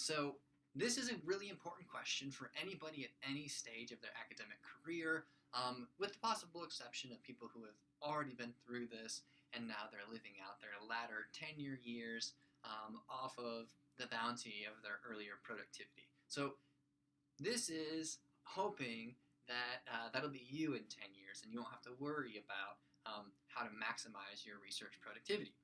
So this is a really important question for anybody at any stage of their academic career, with the possible exception of people who have already been through this and now they're living out their latter tenure years off of the bounty of their earlier productivity. So this is hoping that that'll be you in 10 years and you won't have to worry about how to maximize your research productivity.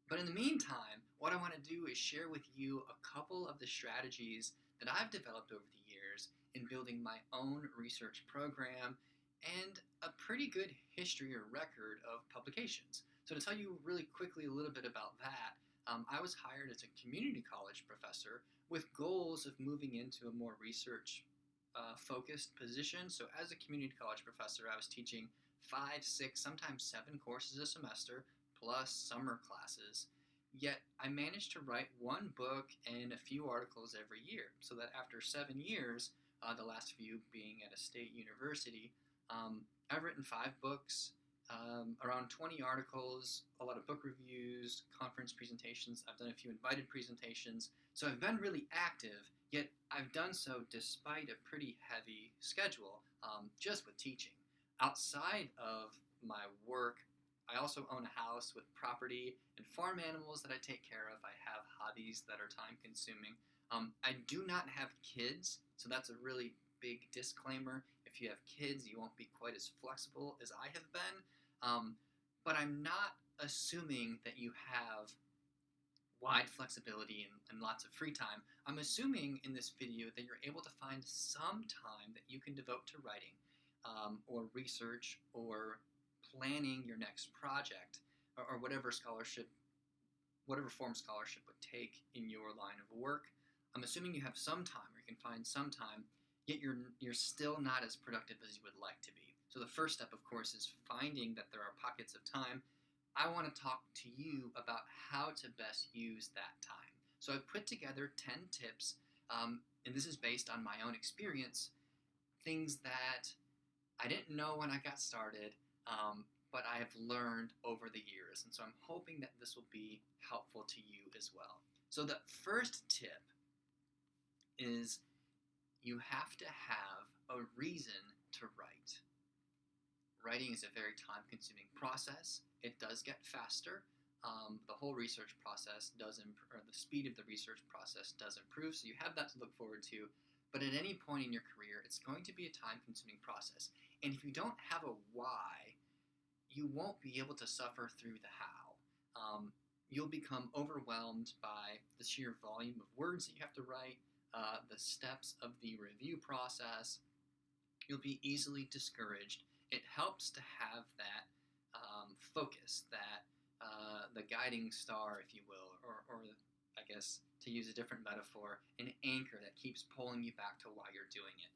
But in the meantime, what I want to do is share with you a couple of the strategies that I've developed over the years in building my own research program and a pretty good history or record of publications. So to tell you really quickly a little bit about that, I was hired as a community college professor with goals of moving into a more research focused position. So as a community college professor, I was teaching 5, 6, sometimes 7 courses a semester, plus summer classes. Yet I managed to write one book and a few articles every year, so that after 7 years, the last few being at a state university, I've written 5 books, around 20 articles, a lot of book reviews, conference presentations. I've done a few invited presentations. So I've been really active, yet I've done so despite a pretty heavy schedule, just with teaching. Outside of my work, I also own a house with property and farm animals that I take care of. I have hobbies that are time consuming. I do not have kids, so that's a really big disclaimer. If you have kids, you won't be quite as flexible as I have been. But I'm not assuming that you have wide flexibility and lots of free time. I'm assuming in this video that you're able to find some time that you can devote to writing or research or planning your next project or whatever form scholarship would take in your line of work. I'm assuming you have some time, or you can find some time, yet you're still not as productive as you would like to be. So the first step, of course, is finding that there are pockets of time. I want to talk to you about how to best use that time. So I've put together 10 tips, and this is based on my own experience, things that I didn't know when I got started, but I have learned over the years. And so I'm hoping that this will be helpful to you as well. So the first tip is you have to have a reason to write. Writing is a very time-consuming process. It does get faster. The whole research process does improve, or the speed of the research process does improve, so you have that to look forward to. But at any point in your career, it's going to be a time-consuming process. And if you don't have a why, you won't be able to suffer through the how. You'll become overwhelmed by the sheer volume of words that you have to write, the steps of the review process. You'll be easily discouraged. It helps to have that focus, that the guiding star, if you will, or I guess to use a different metaphor, an anchor that keeps pulling you back to why you're doing it.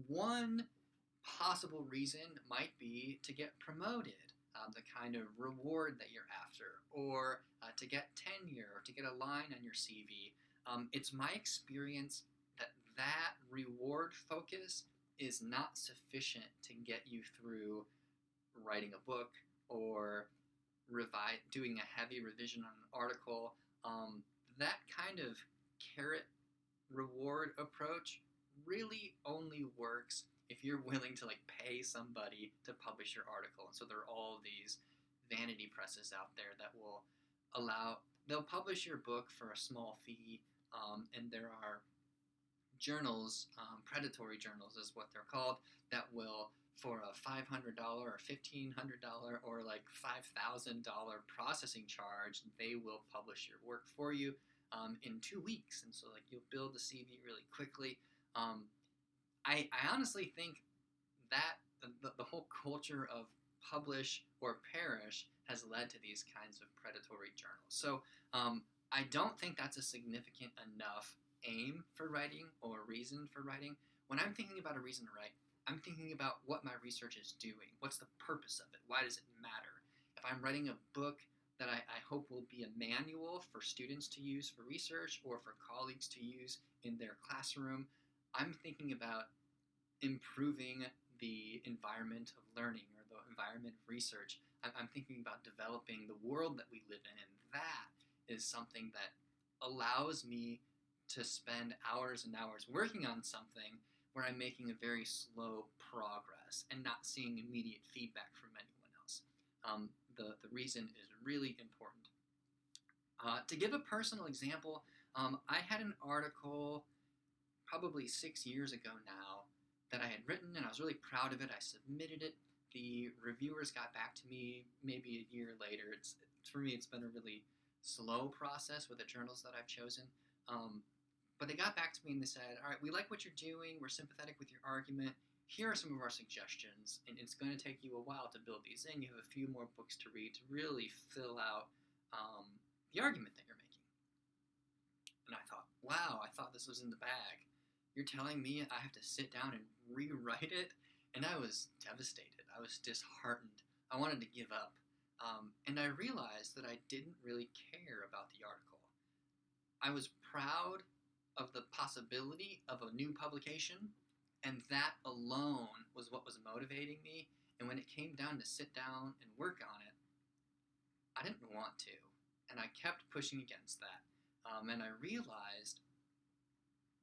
One possible reason might be to get promoted, the kind of reward that you're after, or to get tenure, or to get a line on your CV. It's my experience that reward focus is not sufficient to get you through writing a book or doing a heavy revision on an article. That kind of carrot reward approach really only works if you're willing to pay somebody to publish your article. And so there are all these vanity presses out there that will they'll publish your book for a small fee, and there are journals, predatory journals is what they're called, that will, for a $500 or $1,500 or $5,000 processing charge, they will publish your work for you in 2 weeks. And so you'll build the CV really quickly. I honestly think that the whole culture of publish or perish has led to these kinds of predatory journals. So I don't think that's a significant enough aim for writing or reason for writing. When I'm thinking about a reason to write, I'm thinking about what my research is doing. What's the purpose of it? Why does it matter? If I'm writing a book that I hope will be a manual for students to use for research or for colleagues to use in their classroom, I'm thinking about improving the environment of learning or the environment of research. I'm thinking about developing the world that we live in, and that is something that allows me to spend hours and hours working on something where I'm making a very slow progress and not seeing immediate feedback from anyone else. The reason is really important. To give a personal example, I had an article probably 6 years ago now that I had written, and I was really proud of it. I submitted it. The reviewers got back to me maybe a year later. For me, it's been a really slow process with the journals that I've chosen. But they got back to me and they said, all right, we like what you're doing. We're sympathetic with your argument. Here are some of our suggestions, and it's going to take you a while to build these in. You have a few more books to read to really fill out the argument that you're making. And I thought, wow, I thought this was in the bag. You're telling me I have to sit down and rewrite it? And I was devastated. I was disheartened. I wanted to give up. And I realized that I didn't really care about the article. I was proud of the possibility of a new publication, and that alone was what was motivating me. And when it came down to sit down and work on it, I didn't want to. And I kept pushing against that. And I realized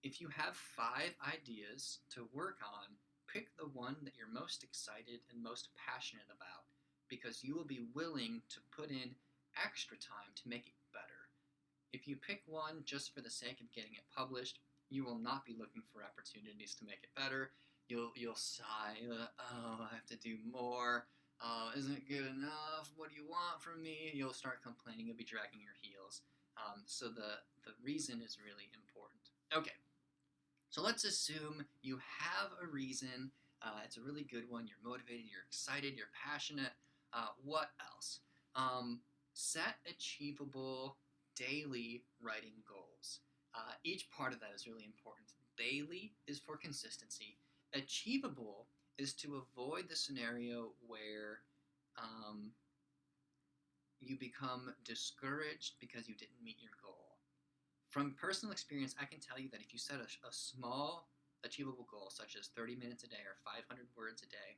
if you have 5 ideas to work on, pick the one that you're most excited and most passionate about, because you will be willing to put in extra time to make it better. If you pick one just for the sake of getting it published, you will not be looking for opportunities to make it better. You'll sigh, oh, I have to do more. Isn't it good enough? What do you want from me? You'll start complaining. You'll be dragging your heels. So the reason is really important. Okay, so let's assume you have a reason. It's a really good one. You're motivated. You're excited. You're passionate. What else? Set achievable daily writing goals. Each part of that is really important. Daily is for consistency. Achievable is to avoid the scenario where you become discouraged because you didn't meet your goal. From personal experience, I can tell you that if you set a small achievable goal, such as 30 minutes a day or 500 words a day,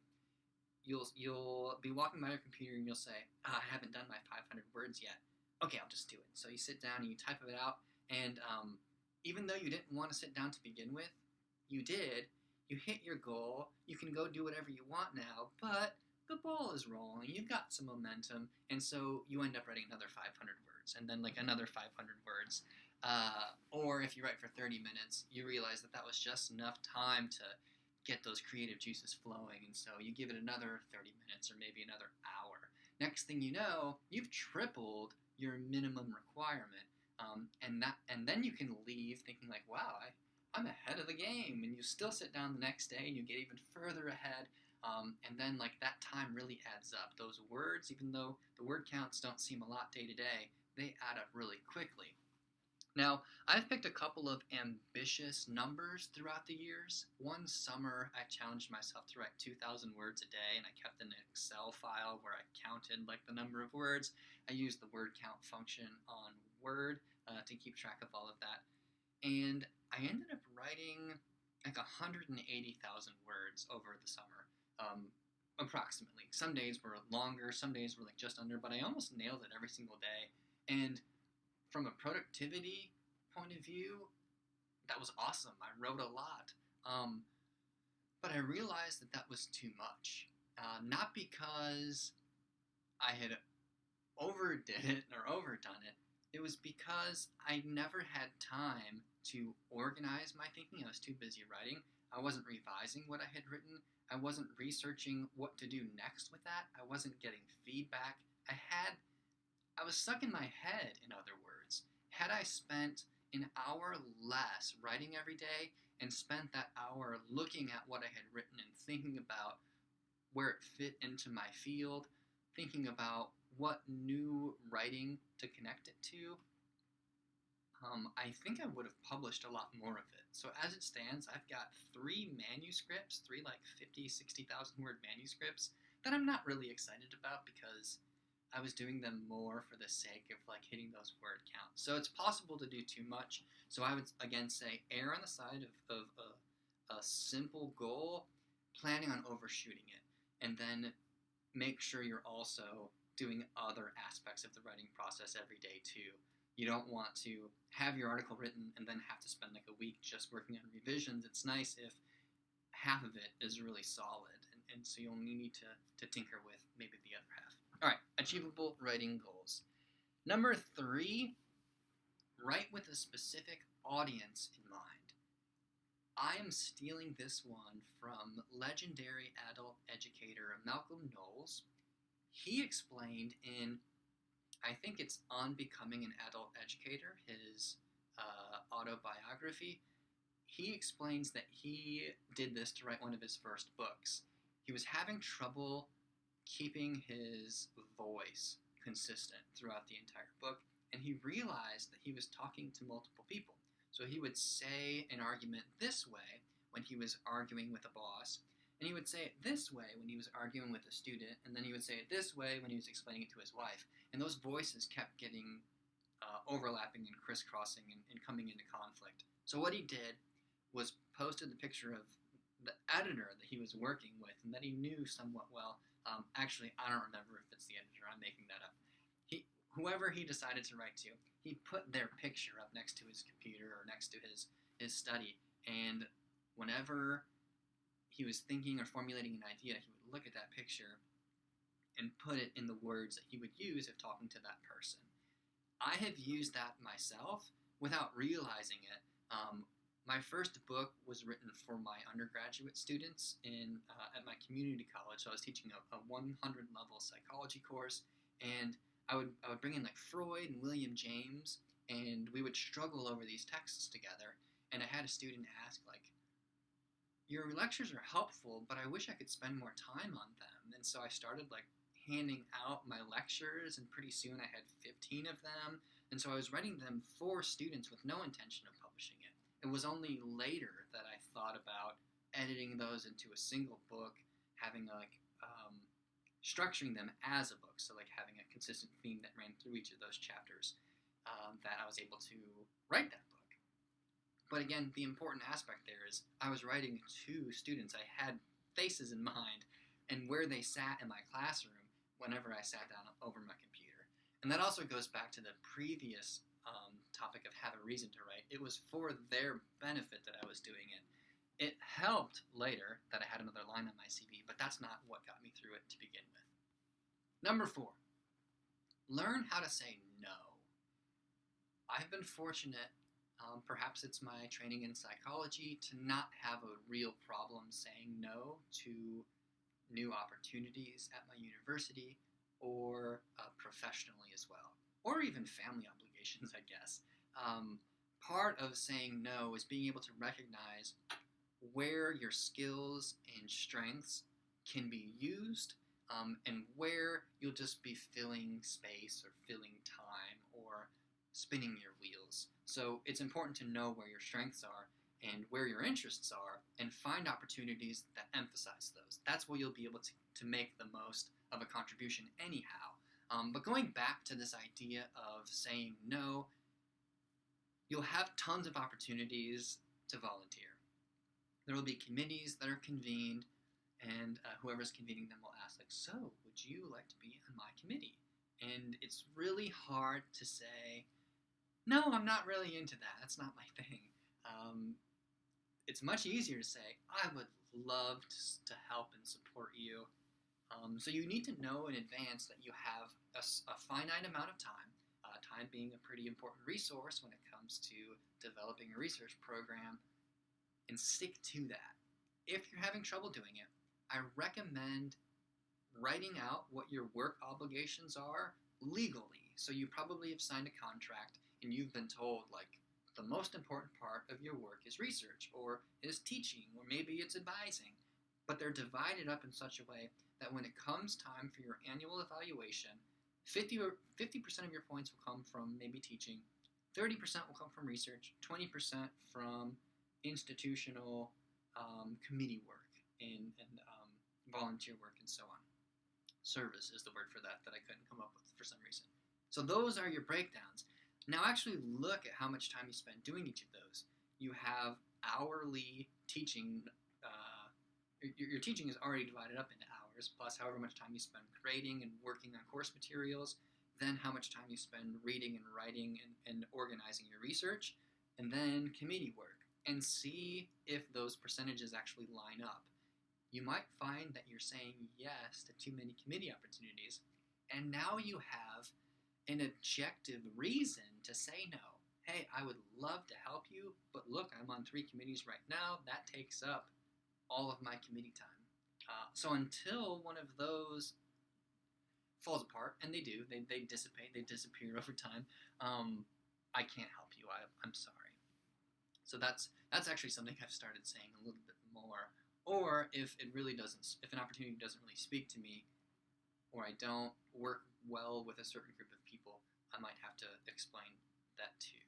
you'll be walking by your computer and you'll say, I haven't done my 500 words yet. Okay, I'll just do it. So you sit down and you type it out, and even though you didn't want to sit down to begin with, you did. You hit your goal. You can go do whatever you want now, but the ball is rolling. You've got some momentum, and so you end up writing another 500 words, and then like another 500 words. Or if you write for 30 minutes, you realize that was just enough time to get those creative juices flowing, and so you give it another 30 minutes or maybe another hour. Next thing you know, you've tripled your minimum requirement, and then you can leave thinking like, wow, I'm ahead of the game, and you still sit down the next day and you get even further ahead, and then like that time really adds up. Those words, even though the word counts don't seem a lot day to day, they add up really quickly. Now, I've picked a couple of ambitious numbers throughout the years. One summer, I challenged myself to write 2,000 words a day, and I kept an Excel file where I counted like the number of words. I used the word count function on Word to keep track of all of that. And I ended up writing like 180,000 words over the summer, approximately. Some days were longer, some days were like just under, but I almost nailed it every single day. And from a productivity point of view, that was awesome. I wrote a lot. But I realized that was too much. Not because I had overdid it or overdone it. It was because I never had time to organize my thinking. I was too busy writing. I wasn't revising what I had written. I wasn't researching what to do next with that. I wasn't getting feedback. I was stuck in my head, in other words. Had I spent an hour less writing every day and spent that hour looking at what I had written and thinking about where it fit into my field, thinking about what new writing to connect it to, I think I would have published a lot more of it. So as it stands, I've got 3 manuscripts, 3 like 50, 60,000 word manuscripts that I'm not really excited about because I was doing them more for the sake of like hitting those word counts. So it's possible to do too much. So I would again say err on the side of a simple goal, planning on overshooting it, and then make sure you're also doing other aspects of the writing process every day too. You don't want to have your article written and then have to spend like a week just working on revisions. It's nice if half of it is really solid, and so you only need to tinker with maybe the other half. All right, achievable writing goals. Number 3, write with a specific audience in mind. I am stealing this one from legendary adult educator Malcolm Knowles. He explained in, I think it's On Becoming an Adult Educator, his autobiography. He explains that he did this to write one of his first books. He was having trouble keeping his voice consistent throughout the entire book, and he realized that he was talking to multiple people. So he would say an argument this way when he was arguing with a boss, and he would say it this way when he was arguing with a student, and then he would say it this way when he was explaining it to his wife. And those voices kept getting overlapping and crisscrossing and coming into conflict. So what he did was posted the picture of the editor that he was working with and that he knew somewhat well. Actually, I don't remember if it's the editor. I'm making that up. Whoever he decided to write to, he put their picture up next to his computer or next to his study. And whenever he was thinking or formulating an idea, he would look at that picture and put it in the words that he would use if talking to that person. I have used that myself without realizing it. My first book was written for my undergraduate students at my community college. So I was teaching a 100-level psychology course, and I would bring in like Freud and William James, and we would struggle over these texts together. And I had a student ask, like, your lectures are helpful, but I wish I could spend more time on them. And so I started like handing out my lectures, and pretty soon I had 15 of them. And so I was writing them for students with no intention of publishing it. It was only later that I thought about editing those into a single book, having structuring them as a book, so like having a consistent theme that ran through each of those chapters, that I was able to write that book. But again, the important aspect there is I was writing to students. I had faces in mind and where they sat in my classroom whenever I sat down over my computer. And that also goes back to the previous topic of have a reason to write. It was for their benefit that I was doing it. It helped later that I had another line on my CV, but that's not what got me through it to begin with. Number 4, learn how to say no. I've been fortunate, perhaps it's my training in psychology, to not have a real problem saying no to new opportunities at my university or professionally as well, or even family obligations, I guess. Part of saying no is being able to recognize where your skills and strengths can be used, and where you'll just be filling space or filling time or spinning your wheels. So it's important to know where your strengths are and where your interests are, and find opportunities that emphasize those. That's where you'll be able to make the most of a contribution anyhow. But going back to this idea of saying no, you'll have tons of opportunities to volunteer. There will be committees that are convened, and whoever's convening them will ask, like, so, would you like to be on my committee? And it's really hard to say, no, I'm not really into that. That's not my thing. It's much easier to say, I would love to help and support you. So you need to know in advance that you have a finite amount of time, time being a pretty important resource when it comes to developing a research program, and stick to that. If you're having trouble doing it, I recommend writing out what your work obligations are legally. So you probably have signed a contract and you've been told, like, the most important part of your work is research, or is teaching, or maybe it's advising. But they're divided up in such a way that when it comes time for your annual evaluation, 50% of your points will come from maybe teaching, 30% will come from research, 20% from institutional committee work and volunteer work and so on. Service is the word for that I couldn't come up with for some reason. So those are your breakdowns. Now actually look at how much time you spend doing each of those. You have hourly teaching. Your teaching is already divided up into hours, plus however much time you spend creating and working on course materials. then how much time you spend reading and writing and organizing your research, and then committee work, and see if those percentages actually line up. You might find that you're saying yes to too many committee opportunities, and now you have an objective reason to say no. Hey, I would love to help you, but look, I'm on 3 committees right now. That takes up all of my committee time. So until one of those falls apart, and they do, they dissipate, they disappear over time, I can't help you. I'm sorry. So that's actually something I've started saying a little bit more. Or if an opportunity doesn't really speak to me, or I don't work well with a certain group of people, I might have to explain that too.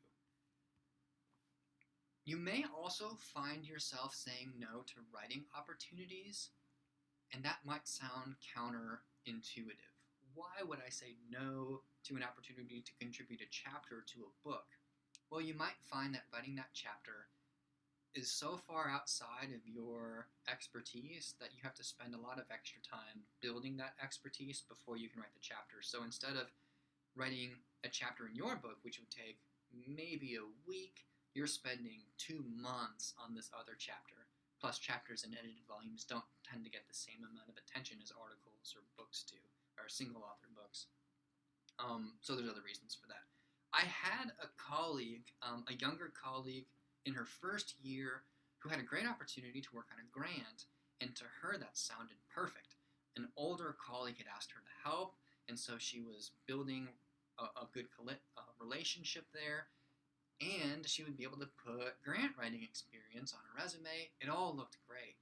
You may also find yourself saying no to writing opportunities, and that might sound counterintuitive. Why would I say no to an opportunity to contribute a chapter to a book? Well, you might find that writing that chapter is so far outside of your expertise that you have to spend a lot of extra time building that expertise before you can write the chapter. So instead of writing a chapter in your book, which would take maybe a week, you're spending 2 months on this other chapter. Plus, chapters in edited volumes don't tend to get the same amount of attention as articles or books do, or single-author books. So there's other reasons for that. I had a colleague, a younger colleague, in her first year who had a great opportunity to work on a grant, and to her that sounded perfect. An older colleague had asked her to help, and so she was building a good relationship there, and she would be able to put grant writing experience on her resume. It all looked great.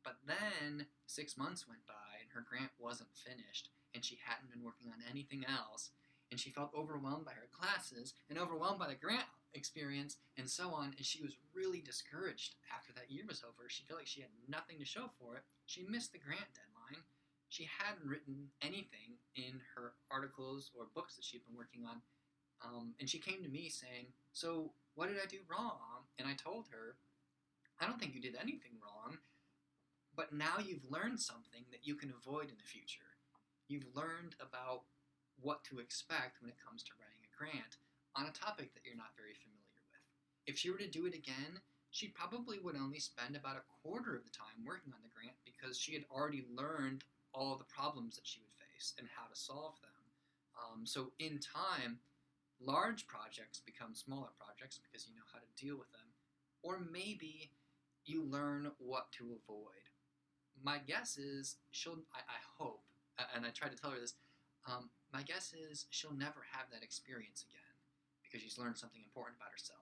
But then 6 months went by, and her grant wasn't finished, and she hadn't been working on anything else, and she felt overwhelmed by her classes, and overwhelmed by the grant experience, and so on, and she was really discouraged after that year was over. She felt like she had nothing to show for it. She missed the grant deadline. She hadn't written anything in her articles or books that she'd been working on, and she came to me saying, so what did I do wrong? And I told her, I don't think you did anything wrong, but now you've learned something that you can avoid in the future. You've learned about what to expect when it comes to writing a grant on a topic that you're not very familiar with. If she were to do it again, she probably would only spend about a quarter of the time working on the grant because she had already learned all the problems that she would face and how to solve them. So in time, large projects become smaller projects because you know how to deal with them. Or maybe you learn what to avoid. My guess is I hope, and I tried to tell her this, my guess is she'll never have that experience again because she's learned something important about herself.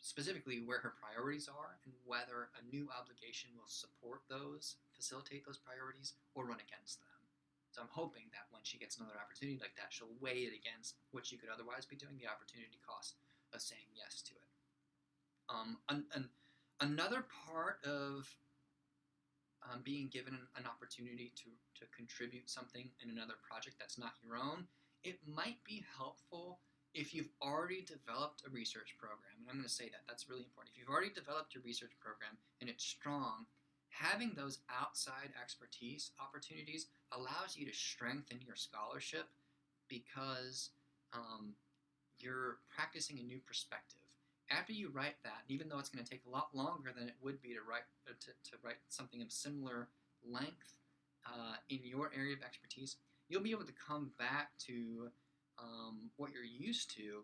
Specifically where her priorities are and whether a new obligation will support those, facilitate those priorities, or run against them. So I'm hoping that when she gets another opportunity like that, she'll weigh it against what she could otherwise be doing, the opportunity cost of saying yes to it. Another part of being given an opportunity to contribute something in another project that's not your own, it might be helpful if you've already developed a research program. And I'm going to say that, that's really important. If you've already developed your research program and it's strong, having those outside expertise opportunities allows you to strengthen your scholarship because you're practicing a new perspective. After you write that, even though it's going to take a lot longer than it would be to write something of similar length in your area of expertise, you'll be able to come back to what you're used to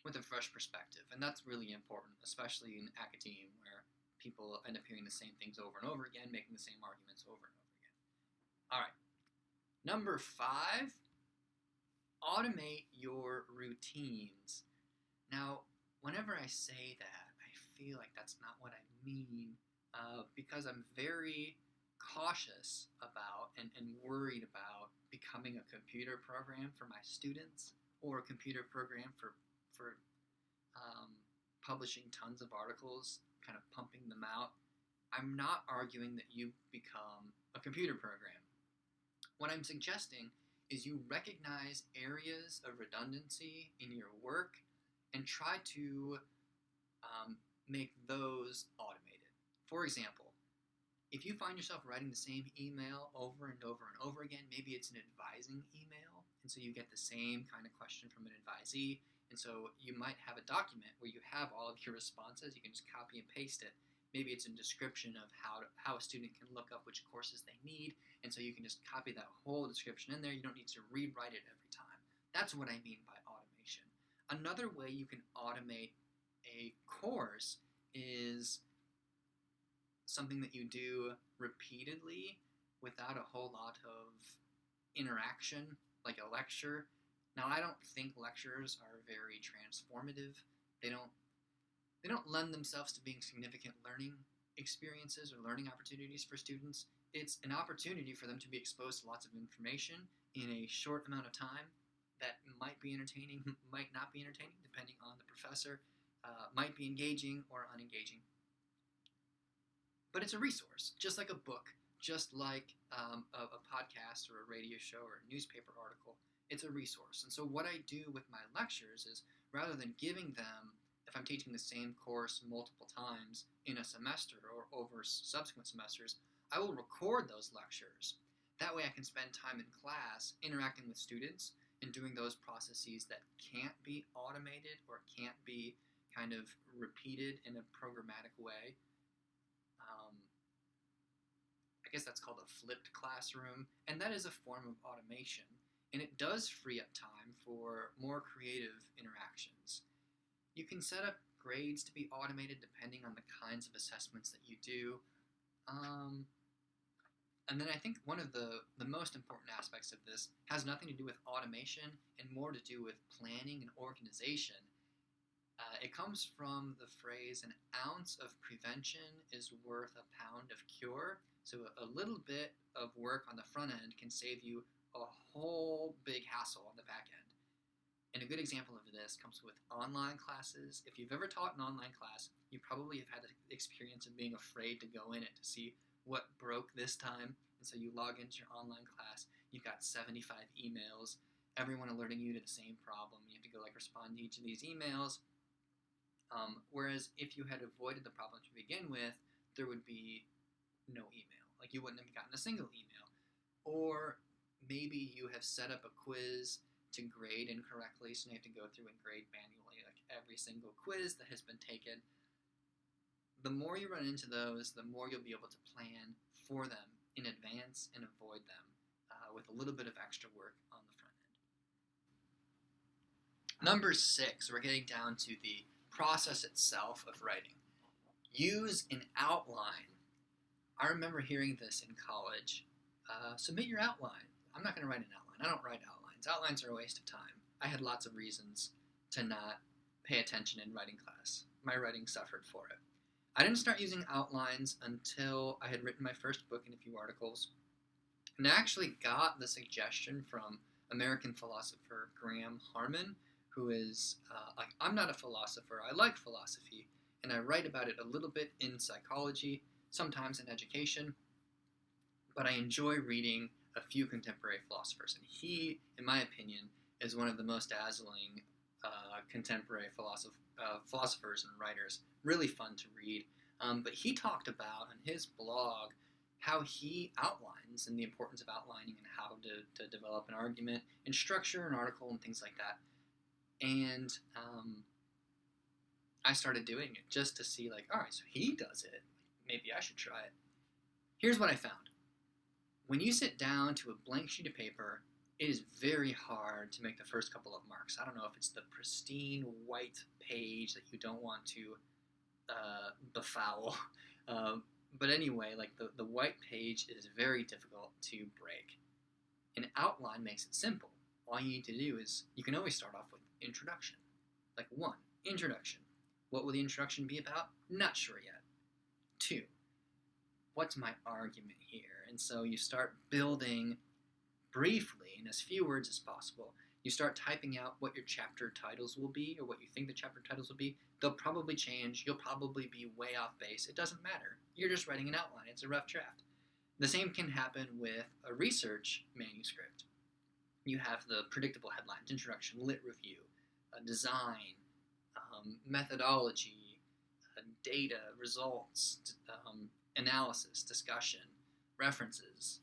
with a fresh perspective. And that's really important, especially in academia where people end up hearing the same things over and over again, making the same arguments over and over again. All right. Number 5, automate your routines. Now, whenever I say that, I feel like that's not what I mean because I'm very cautious about and worried about becoming a computer program for my students or a computer program for publishing tons of articles, kind of pumping them out. I'm not arguing that you become a computer program. What I'm suggesting is you recognize areas of redundancy in your work and try to make those automated. For example, if you find yourself writing the same email over and over and over again, maybe it's an advising email, And so you get the same kind of question from an advisee. And so you might have a document where you have all of your responses. You can just copy and paste it. Maybe it's a description of how a student can look up which courses they need. And so you can just copy that whole description in there. You don't need to rewrite it every time. That's what I mean by automation. Another way you can automate a course is something that you do repeatedly without a whole lot of interaction, like a lecture. Now, I don't think lectures are very transformative. They don't lend themselves to being significant learning experiences or learning opportunities for students. It's an opportunity for them to be exposed to lots of information in a short amount of time that might be entertaining, might not be entertaining, depending on the professor, might be engaging or unengaging. But it's a resource, just like a book, just like a podcast or a radio show or a newspaper article. It's a resource. And so what I do with my lectures is, rather than giving them, if I'm teaching the same course multiple times in a semester or over subsequent semesters, I will record those lectures. That way I can spend time in class interacting with students and doing those processes that can't be automated or can't be kind of repeated in a programmatic way. I guess that's called a flipped classroom, and that is a form of automation, and it does free up time for more creative interactions. You can set up grades to be automated depending on the kinds of assessments that you do. And then I think one of the most important aspects of this has nothing to do with automation and more to do with planning and organization. It comes from the phrase, an ounce of prevention is worth a pound of cure. So a little bit of work on the front end can save you a whole big hassle on the back end. And a good example of this comes with online classes. If you've ever taught an online class, you probably have had the experience of being afraid to go in it to see what broke this time. And so you log into your online class, you've got 75 emails, everyone alerting you to the same problem. You have to go respond to each of these emails. Whereas if you had avoided the problem to begin with, there would be no email. You wouldn't have gotten a single email. Or maybe you have set up a quiz to grade incorrectly, so you have to go through and grade manually every single quiz that has been taken. The more you run into those, the more you'll be able to plan for them in advance and avoid them with a little bit of extra work on the front end. Number 6, we're getting down to the process itself of writing. Use an outline. I remember hearing this in college. Submit your outline. I'm not going to write an outline. I don't write outlines. Outlines are a waste of time. I had lots of reasons to not pay attention in writing class. My writing suffered for it. I didn't start using outlines until I had written my first book and a few articles. And I actually got the suggestion from American philosopher Graham Harman, who is, I'm not a philosopher. I like philosophy, and I write about it a little bit in psychology, sometimes in education, but I enjoy reading a few contemporary philosophers, and he, in my opinion, is one of the most dazzling contemporary philosophers and writers. Really fun to read. But he talked about on his blog how he outlines and the importance of outlining and how to develop an argument and structure an article and things like that. And I started doing it just to see, all right, so he does it. Maybe I should try it. Here's what I found. When you sit down to a blank sheet of paper, it is very hard to make the first couple of marks. I don't know if it's the pristine white page that you don't want to befoul. But anyway, the white page is very difficult to break. An outline makes it simple. All you need to do is, you can always start off with introduction. 1, introduction. What will the introduction be about? Not sure yet. 2, what's my argument here? And so you start building briefly, in as few words as possible. You start typing out what your chapter titles will be, or what you think the chapter titles will be. They'll probably change. You'll probably be way off base. It doesn't matter. You're just writing an outline. It's a rough draft. The same can happen with a research manuscript. You have the predictable headlines: introduction, lit review, design, methodology, data, results, analysis, discussion. references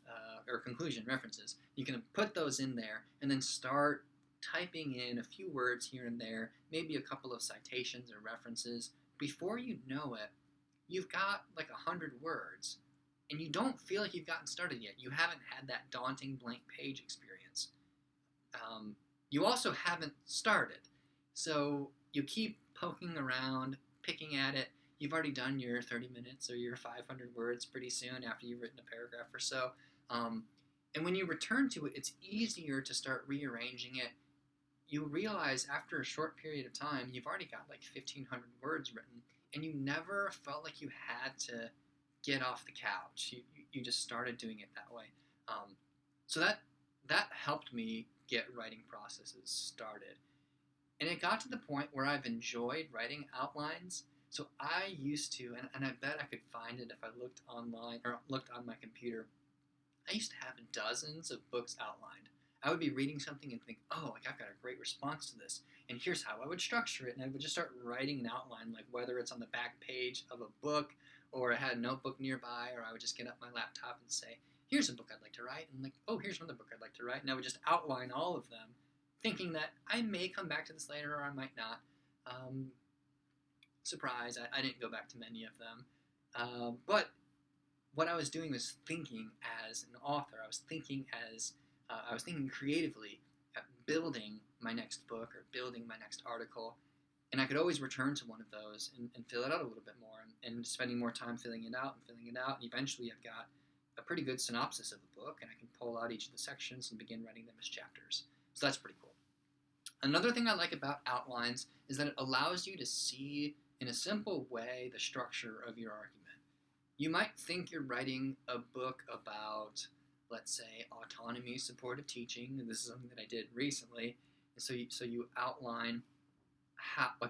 or conclusion references. You can put those in there and then start typing in a few words here and there, maybe a couple of citations or references. Before you know it, you've got like 100 words, and you don't feel like you've gotten started yet. You haven't had that daunting blank page experience. You also haven't started. So you keep poking around, picking at it. You've already done your 30 minutes or your 500 words pretty soon after you've written a paragraph or so. And when you return to it, it's easier to start rearranging it. You realize after a short period of time, you've already got like 1,500 words written, and you never felt like you had to get off the couch. You just started doing it that way. So that helped me get writing processes started. And it got to the point where I've enjoyed writing outlines. So I used to, and I bet I could find it if I looked online or looked on my computer, I used to have dozens of books outlined. I would be reading something and think, oh, like I've got a great response to this, and here's how I would structure it, and I would just start writing an outline, like whether it's on the back page of a book, or I had a notebook nearby, or I would just get up my laptop and say, here's a book I'd like to write, and like, oh, here's another book I'd like to write, and I would just outline all of them, thinking that I may come back to this later, or I might not. Surprise, I didn't go back to many of them, but what I was doing was thinking as an author. I was thinking creatively at building my next book or building my next article, and I could always return to one of those and fill it out a little bit more, and spending more time filling it out, and eventually I've got a pretty good synopsis of the book, and I can pull out each of the sections and begin writing them as chapters. So that's pretty cool. Another thing I like about outlines is that it allows you to see in a simple way the structure of your argument. You might think you're writing a book about, let's say, autonomy supportive teaching, and this is something that I did recently. And so you outline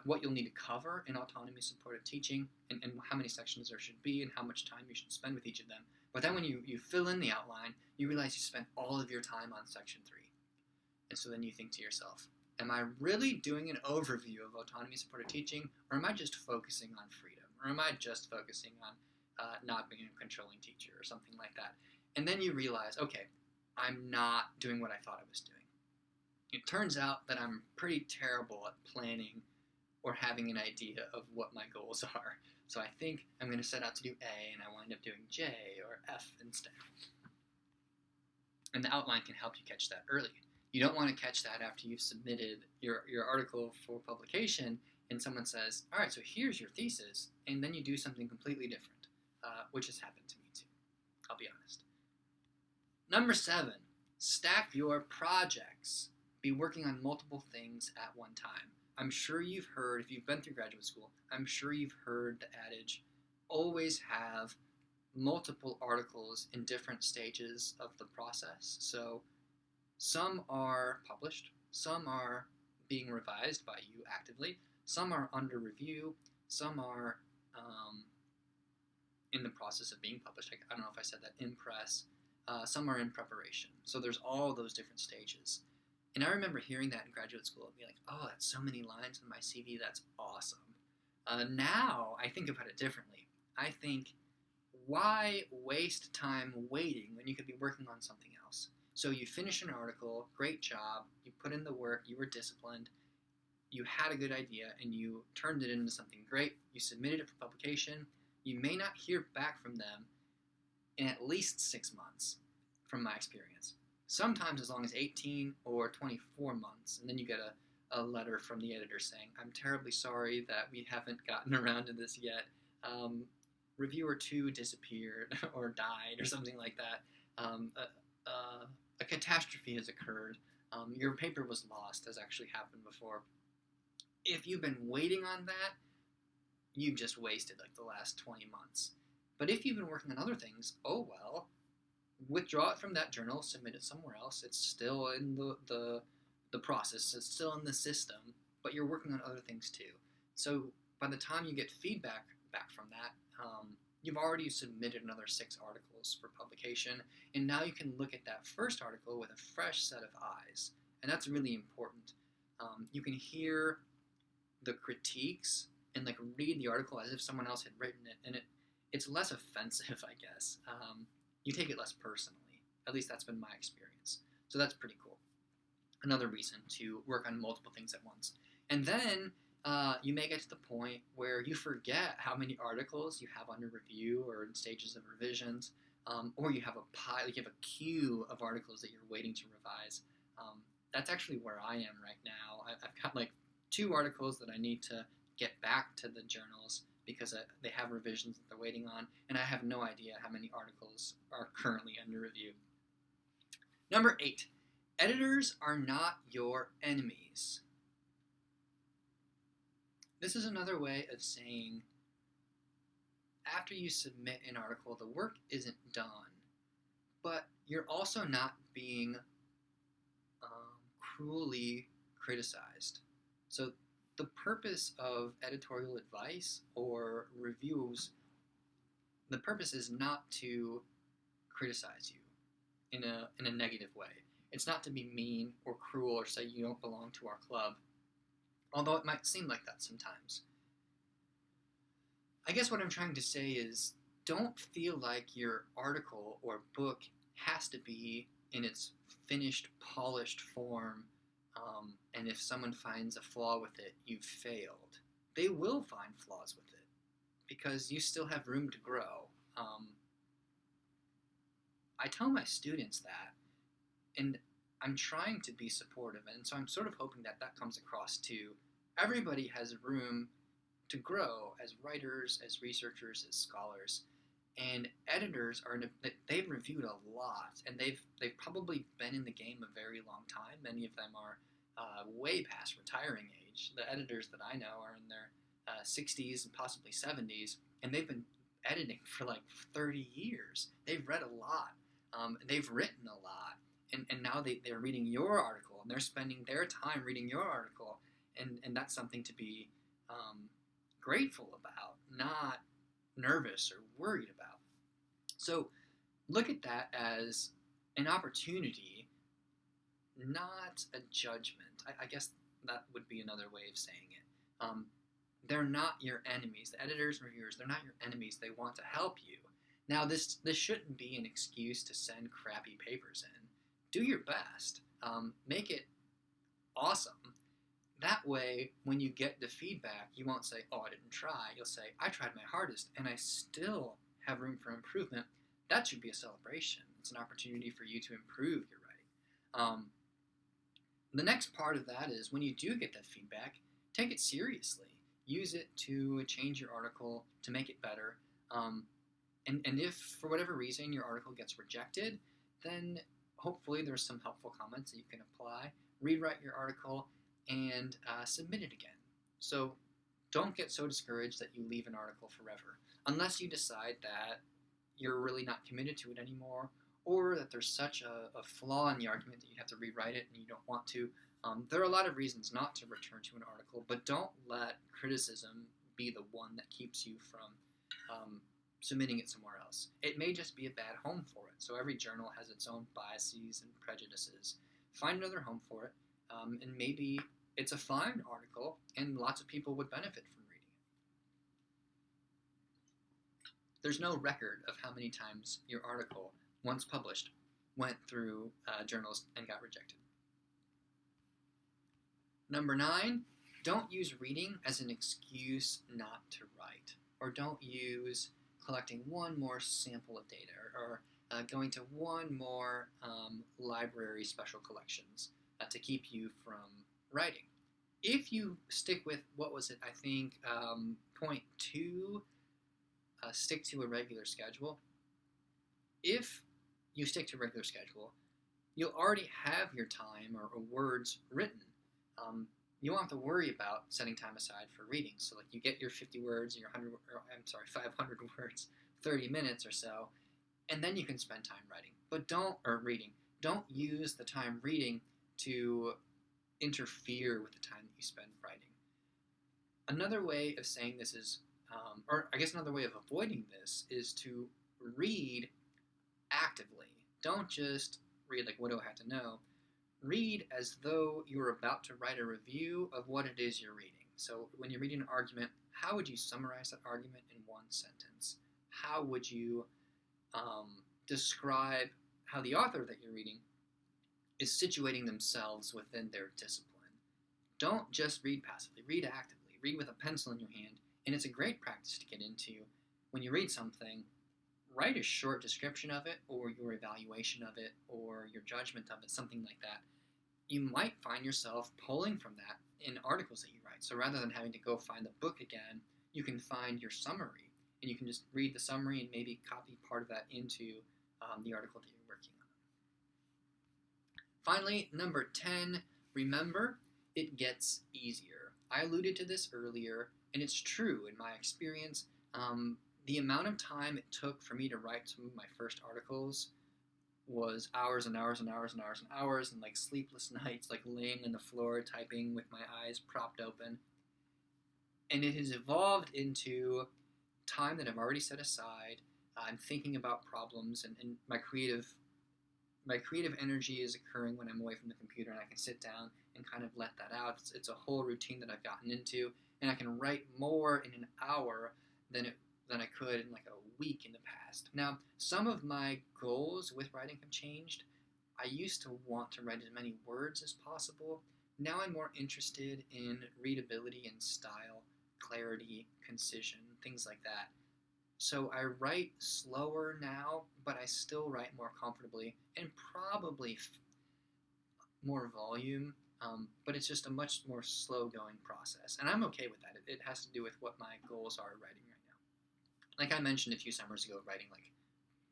what you'll need to cover in autonomy supportive teaching, and how many sections there should be, and how much time you should spend with each of them. But then when you fill in the outline, you realize you spent all of your time on section 3. And so then you think to yourself, am I really doing an overview of autonomy supportive teaching, or am I just focusing on freedom? Or am I just focusing on not being a controlling teacher or something like that? And then you realize, okay, I'm not doing what I thought I was doing. It turns out that I'm pretty terrible at planning or having an idea of what my goals are. So I think I'm going to set out to do A, and I wind up doing J or F instead. And the outline can help you catch that early. You don't want to catch that after you've submitted your article for publication, and someone says, all right, so here's your thesis, and then you do something completely different, which has happened to me too, I'll be honest. Number 7, stack your projects. Be working on multiple things at one time. I'm sure you've heard, if you've been through graduate school, I'm sure you've heard the adage, always have multiple articles in different stages of the process. So some are published, some are being revised by you actively, some are under review, some are in the process of being published. I don't know if I said that, in press. Some are in preparation. So there's all those different stages. And I remember hearing that in graduate school and be like, oh, that's so many lines in my CV, that's awesome. Now I think about it differently. I think, why waste time waiting when you could be working on something else? So you finish an article, great job, you put in the work, you were disciplined, you had a good idea, and you turned it into something great, you submitted it for publication. You may not hear back from them in at least 6 months, from my experience. Sometimes as long as 18 or 24 months, and then you get a letter from the editor saying, I'm terribly sorry that we haven't gotten around to this yet. Reviewer 2 disappeared or died or something like that. A catastrophe has occurred. Your paper was lost, has actually happened before. If you've been waiting on that, you've just wasted like the last 20 months. But if you've been working on other things, oh well, withdraw it from that journal, submit it somewhere else. It's still in the process, it's still in the system, but you're working on other things too. So by the time you get feedback back from that, you've already submitted another 6 articles for publication, and now you can look at that first article with a fresh set of eyes, and that's really important. You can hear the critiques and like read the article as if someone else had written it, and it's less offensive, I guess. You take it less personally. At least that's been my experience. So that's pretty cool. Another reason to work on multiple things at once. And then you may get to the point where you forget how many articles you have under review or in stages of revisions, or you have you have a queue of articles that you're waiting to revise. That's actually where I am right now. I've got like 2 articles that I need to get back to the journals because they have revisions that they're waiting on, and I have no idea how many articles are currently under review. Number 8, editors are not your enemies. This is another way of saying after you submit an article, the work isn't done, but you're also not being cruelly criticized. So the purpose of editorial advice or reviews, the purpose is not to criticize you in a negative way. It's not to be mean or cruel or say you don't belong to our club, although it might seem like that sometimes. I guess what I'm trying to say is don't feel like your article or book has to be in its finished, polished form, and if someone finds a flaw with it, you've failed. They will find flaws with it because you still have room to grow. I tell my students that, and I'm trying to be supportive, and so I'm sort of hoping that that comes across too. Everybody has room to grow as writers, as researchers, as scholars, and editors they've reviewed a lot, and they've probably been in the game a very long time. Many of them are way past retiring age. The editors that I know are in their 60s and possibly 70s, and they've been editing for like 30 years. They've read a lot. They've written a lot. And now they're reading your article, and they're spending their time reading your article, and that's something to be grateful about, not nervous or worried about. So look at that as an opportunity, not a judgment. I guess that would be another way of saying it. They're not your enemies. The editors and reviewers, they're not your enemies. They want to help you. Now, this shouldn't be an excuse to send crappy papers in. Do your best. Make it awesome. That way, when you get the feedback, you won't say, oh, I didn't try. You'll say, I tried my hardest, and I still have room for improvement. That should be a celebration. It's an opportunity for you to improve your writing. The next part of that is when you do get that feedback, take it seriously. Use it to change your article, to make it better. And if, for whatever reason, your article gets rejected, then hopefully there's some helpful comments that you can apply. Rewrite your article and submit it again. So don't get so discouraged that you leave an article forever, unless you decide that you're really not committed to it anymore, or that there's such a flaw in the argument that you have to rewrite it and you don't want to. There are a lot of reasons not to return to an article, but don't let criticism be the one that keeps you from submitting it somewhere else. It may just be a bad home for it. So every journal has its own biases and prejudices. Find another home for it, and maybe it's a fine article, and lots of people would benefit from reading it. There's no record of how many times your article, once published, went through journals and got rejected. Number 9, don't use reading as an excuse not to write, or don't use collecting one more sample of data, or going to one more library special collections to keep you from writing. If you stick with, what was it, I think, point 2, stick to a regular schedule. If you stick to a regular schedule, you'll already have your time or words written. You won't have to worry about setting time aside for reading. So like you get your 50 words, your 500 words, 30 minutes or so, and then you can spend time writing. But don't use the time reading to interfere with the time that you spend writing. Another way of saying this is, or I guess another way of avoiding this is to read actively. Don't just read like, what do I have to know? Read as though you're about to write a review of what it is you're reading. So when you're reading an argument, how would you summarize that argument in one sentence? How would you describe how the author that you're reading is situating themselves within their discipline. Don't just read passively, read actively, read with a pencil in your hand, and it's a great practice to get into. When you read something, write a short description of it, or your evaluation of it, or your judgment of it, something like that. You might find yourself pulling from that in articles that you write. So rather than having to go find the book again, you can find your summary, and you can just read the summary and maybe copy part of that into the article that you're working on. Finally, number 10, remember, it gets easier. I alluded to this earlier, and it's true in my experience. The amount of time it took for me to write some of my first articles was hours and hours and hours and hours and hours, and like sleepless nights, like laying on the floor typing with my eyes propped open. And it has evolved into time that I've already set aside. I'm thinking about problems, and my creative energy is occurring when I'm away from the computer, and I can sit down and kind of let that out. It's a whole routine that I've gotten into, and I can write more in an hour than I could in like a week in the past. Now, some of my goals with writing have changed. I used to want to write as many words as possible. Now I'm more interested in readability and style, clarity, concision, things like that. So I write slower now, but I still write more comfortably and probably more volume, but it's just a much more slow-going process. And I'm okay with that. It has to do with what my goals are writing right now. Like I mentioned a few summers ago, writing like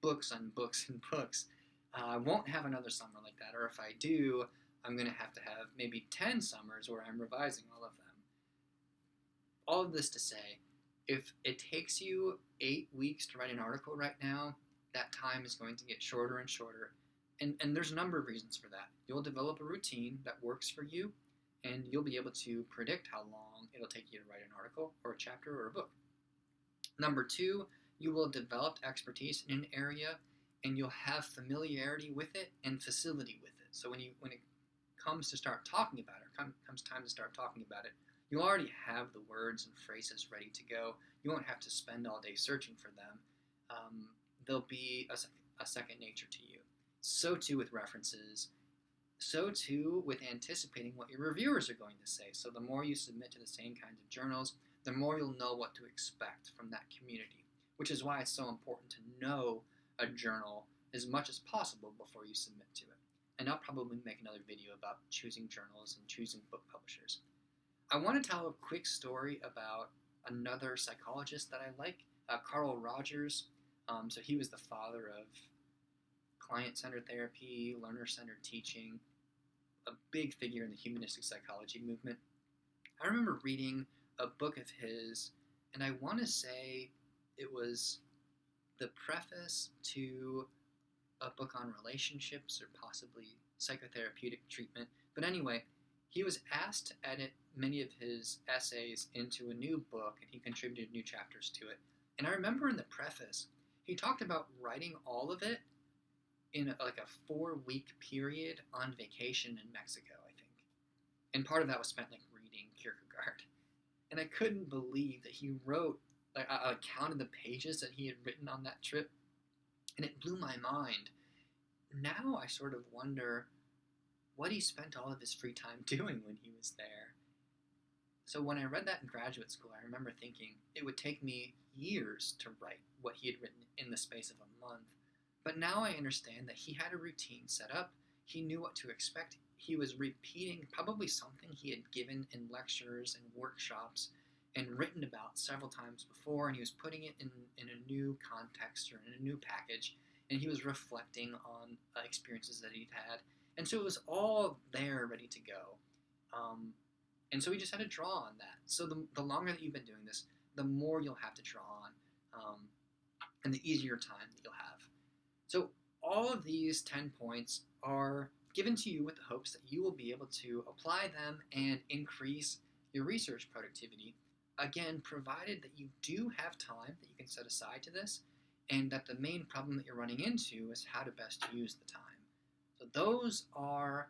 books on books and books. I won't have another summer like that, or if I do, I'm going to have maybe 10 summers where I'm revising all of them. All of this to say, if it takes you 8 weeks to write an article right now, that time is going to get shorter and shorter. And there's a number of reasons for that. You'll develop a routine that works for you, and you'll be able to predict how long it'll take you to write an article or a chapter or a book. Number 2, you will develop expertise in an area, and you'll have familiarity with it and facility with it. So when it comes to start talking about it, comes time to start talking about it, you already have the words and phrases ready to go. You won't have to spend all day searching for them. They'll be a second nature to you. So too with references. So too with anticipating what your reviewers are going to say. So the more you submit to the same kinds of journals, the more you'll know what to expect from that community, which is why it's so important to know a journal as much as possible before you submit to it. And I'll probably make another video about choosing journals and choosing book publishers. I want to tell a quick story about another psychologist that I like, Carl Rogers. So he was the father of client-centered therapy, learner-centered teaching, a big figure in the humanistic psychology movement. I remember reading a book of his, and I want to say it was the preface to a book on relationships or possibly psychotherapeutic treatment. But anyway, he was asked to edit many of his essays into a new book, and he contributed new chapters to it. And I remember in the preface, he talked about writing all of it in like a 4-week period on vacation in Mexico, I think. And part of that was spent like reading Kierkegaard. And I couldn't believe that he wrote, like I counted the pages that he had written on that trip, and it blew my mind. Now I sort of wonder what he spent all of his free time doing when he was there. So when I read that in graduate school, I remember thinking it would take me years to write what he had written in the space of a month. But now I understand that he had a routine set up. He knew what to expect. He was repeating probably something he had given in lectures and workshops and written about several times before, and he was putting it in a new context or in a new package, and he was reflecting on experiences that he'd had. And so it was all there ready to go. And so we just had to draw on that. So the longer that you've been doing this, the more you'll have to draw on, and the easier time that you'll have. So all of these 10 points are given to you with the hopes that you will be able to apply them and increase your research productivity. Again, provided that you do have time that you can set aside to this, and that the main problem that you're running into is how to best use the time. So those are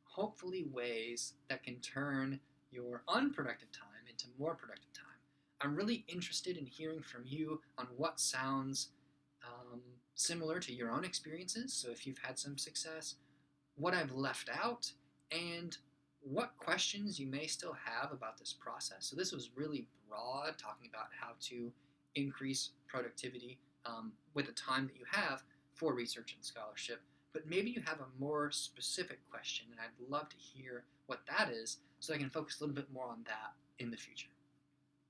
hopefully ways that can turn your unproductive time into more productive time. I'm really interested in hearing from you on what sounds similar to your own experiences. So if you've had some success, what I've left out, and what questions you may still have about this process. So this was really broad, talking about how to increase productivity with the time that you have for research and scholarship. But maybe you have a more specific question, and I'd love to hear what that is so I can focus a little bit more on that in the future.